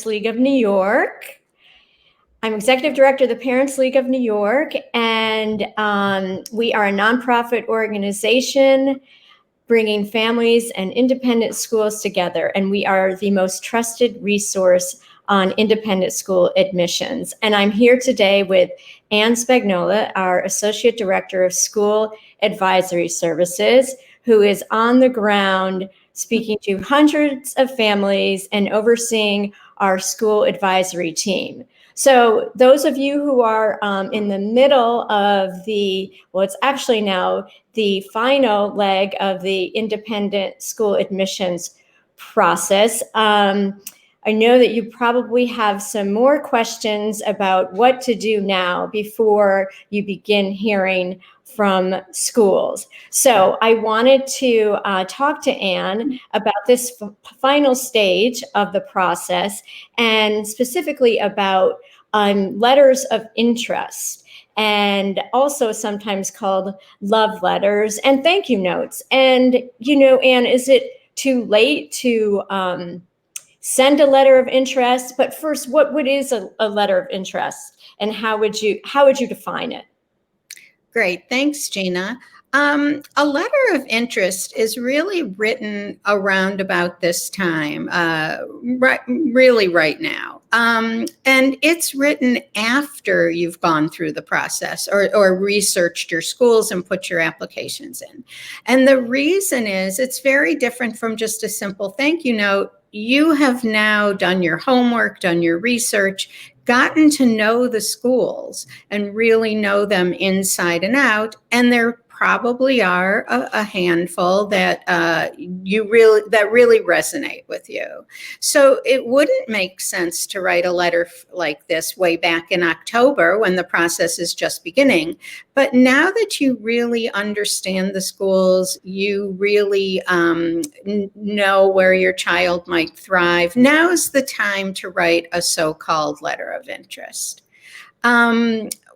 Parents League of New York. I'm Executive Director of the Parents League of New York, and we are a nonprofit organization bringing families and independent schools together, and we are the most trusted resource on independent school admissions. And I'm here today with Ann Spagnola, our Associate Director of School Advisory Services, who is on the ground speaking to hundreds of families and overseeing our school advisory team. So those of you who are in the middle of it's actually now the final leg of the independent school admissions process. I know that you probably have some more questions about what to do now before you begin hearing from schools. So I wanted to talk to Ann about this final stage of the process, and specifically about letters of interest, and also sometimes called love letters and thank you notes. And, Ann, is it too late to send a letter of interest? But first, what is a letter of interest, and how would you define it? Great, thanks, Gina. A letter of interest is really written around about this time, really right now. And it's written after you've gone through the process or researched your schools and put your applications in. And the reason is it's very different from just a simple thank you note. You have now done your homework, done your research, gotten to know the schools and really know them inside and out. And there probably are a handful that really resonate with you. So it wouldn't make sense to write a letter like this way back in October when the process is just beginning. But now that you really understand the schools, you really know where your child might thrive, now's the time to write a so-called letter of interest.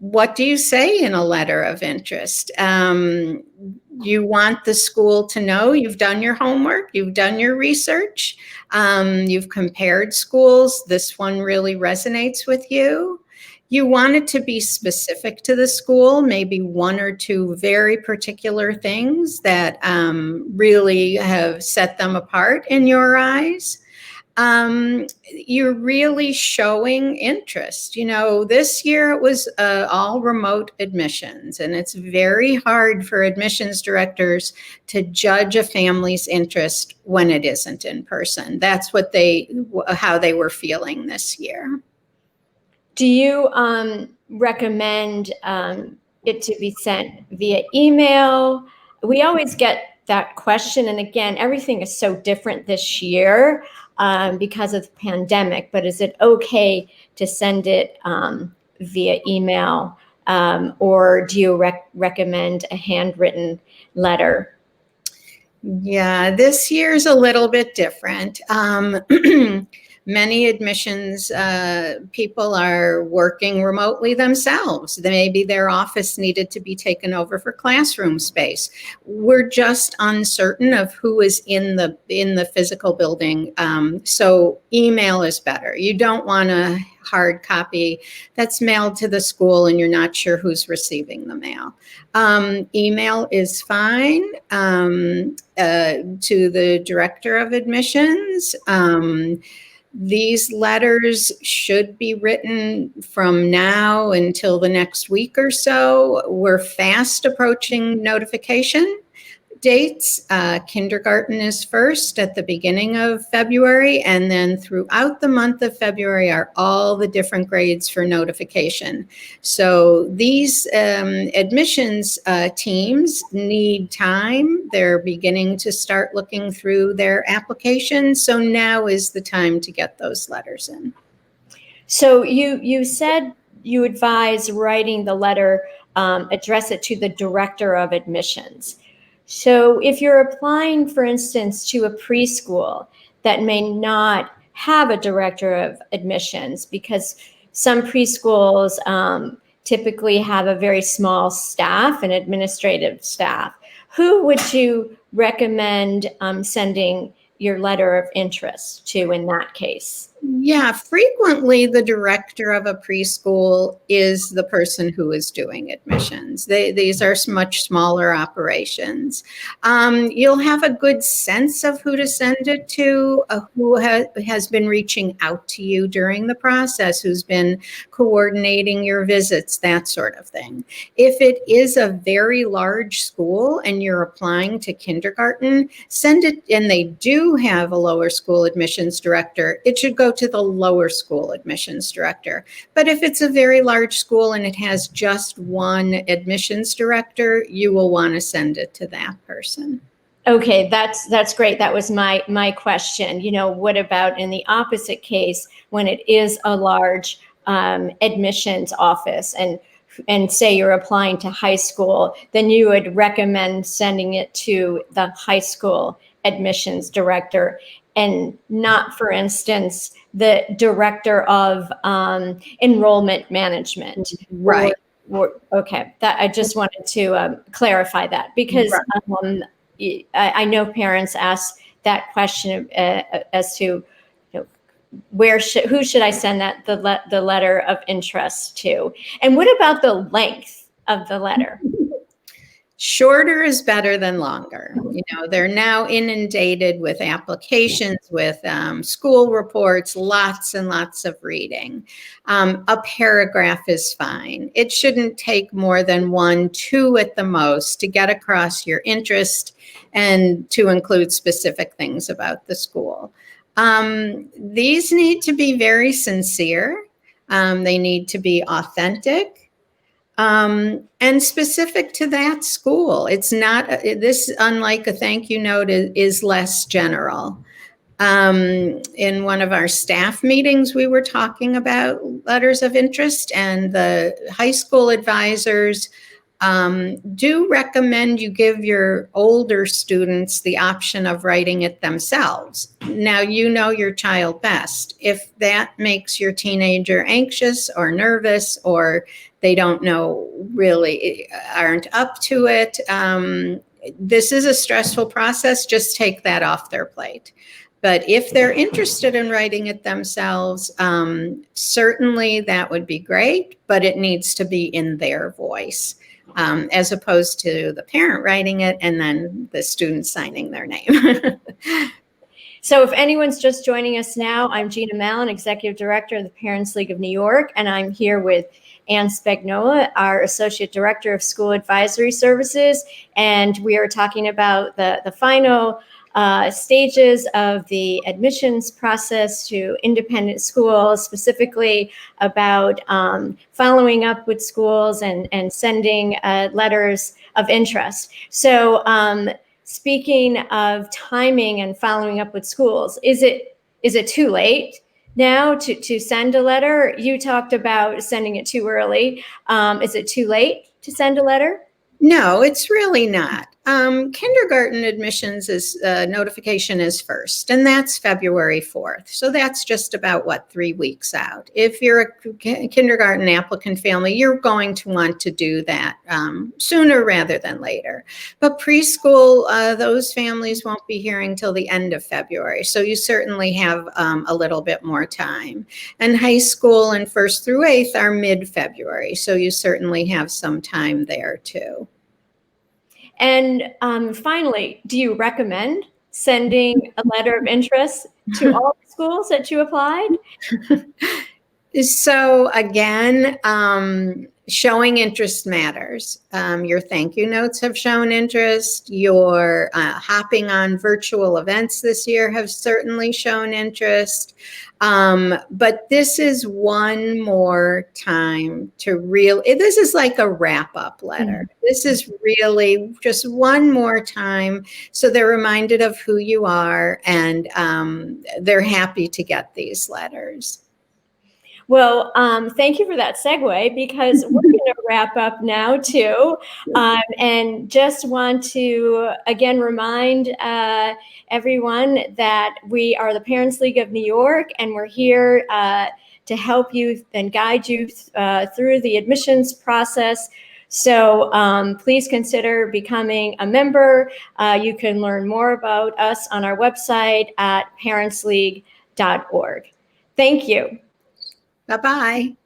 What do you say in a letter of interest? You want the school to know you've done your homework, you've done your research, you've compared schools. This one really resonates with you. You want it to be specific to the school, maybe one or two very particular things that really have set them apart in your eyes. You're really showing interest. This year it was all remote admissions, and it's very hard for admissions directors to judge a family's interest when it isn't in person. That's how they were feeling this year. Do you recommend it to be sent via email? We always get that question, and again, everything is so different this year because of the pandemic, but is it okay to send it via email, or do you recommend a handwritten letter? Yeah, this year's a little bit different. Many admissions people are working remotely themselves. Maybe their office needed to be taken over for classroom space. We're just uncertain of who is in the physical building. So email is better. You don't want a hard copy that's mailed to the school and you're not sure who's receiving the mail. Email is fine to the director of admissions. These letters should be written from now until the next week or so. We're fast approaching notification dates. Kindergarten is first at the beginning of February, and then throughout the month of February are all the different grades for notification. So these admissions teams need time. They're beginning to start looking through their applications. So now is the time to get those letters in. So you said you advise writing the letter, address it to the director of admissions. So if you're applying, for instance, to a preschool that may not have a director of admissions, because some preschools typically have a very small staff and administrative staff, who would you recommend sending your letter of interest to in that case? Yeah, frequently the director of a preschool is the person who is doing admissions. These are much smaller operations. You'll have a good sense of who to send it to, who has been reaching out to you during the process, who's been coordinating your visits, that sort of thing. If it is a very large school and you're applying to kindergarten, send it, and they do have a lower school admissions director, it should go to the lower school admissions director. But if it's a very large school and it has just one admissions director, you will want to send it to that person. Okay, that's great. That was my question. What about in the opposite case when it is a large admissions office and say you're applying to high school, then you would recommend sending it to the high school admissions director and not, for instance, the director of enrollment management. Right. Okay, that I just wanted to clarify that because I know parents ask that question as to who should I send the letter of interest to, and what about the length of the letter? Shorter is better than longer. They're now inundated with applications, with school reports, lots and lots of reading. A paragraph is fine. It shouldn't take more than 1, 2 at the most to get across your interest and to include specific things about the school. These need to be very sincere. They need to be authentic. And specific to that school. It's not this, unlike a thank you note, is less general. In one of our staff meetings, we were talking about letters of interest, and the high school advisors do recommend you give your older students the option of writing it themselves. Now, you know your child best. If that makes your teenager anxious or nervous, or they don't know, really aren't up to it, this is a stressful process. Just take that off their plate. But if they're interested in writing it themselves, certainly that would be great, but it needs to be in their voice. As opposed to the parent writing it and then the student signing their name. So if anyone's just joining us now, I'm Gina Malin, Executive Director of the Parents League of New York, and I'm here with Ann Spagnola, our Associate Director of School Advisory Services, and we are talking about the final stages of the admissions process to independent schools, specifically about following up with schools and sending letters of interest. So speaking of timing and following up with schools, is it too late now to send a letter? You talked about sending it too early. Is it too late to send a letter? No, it's really not. Kindergarten admissions notification is first, and that's February 4th. So that's just about 3 weeks out. If you're a kindergarten applicant family, you're going to want to do that sooner rather than later. But preschool, those families won't be hearing till the end of February. So you certainly have a little bit more time. And high school and 1st through 8th are mid-February. So you certainly have some time there too. And finally, do you recommend sending a letter of interest to all the schools that you applied? So again, showing interest matters. Your thank you notes have shown interest. Your hopping on virtual events this year have certainly shown interest. But this is one more time this is like a wrap-up letter. Mm-hmm. This is really just one more time so they're reminded of who you are, and they're happy to get these letters. Well, thank you for that segue, because we're going to wrap up now too, and just want to again remind everyone that we are the Parents League of New York, and we're here to help you and guide you through the admissions process. So please consider becoming a member. You can learn more about us on our website at parentsleague.org. Thank you. Bye-bye.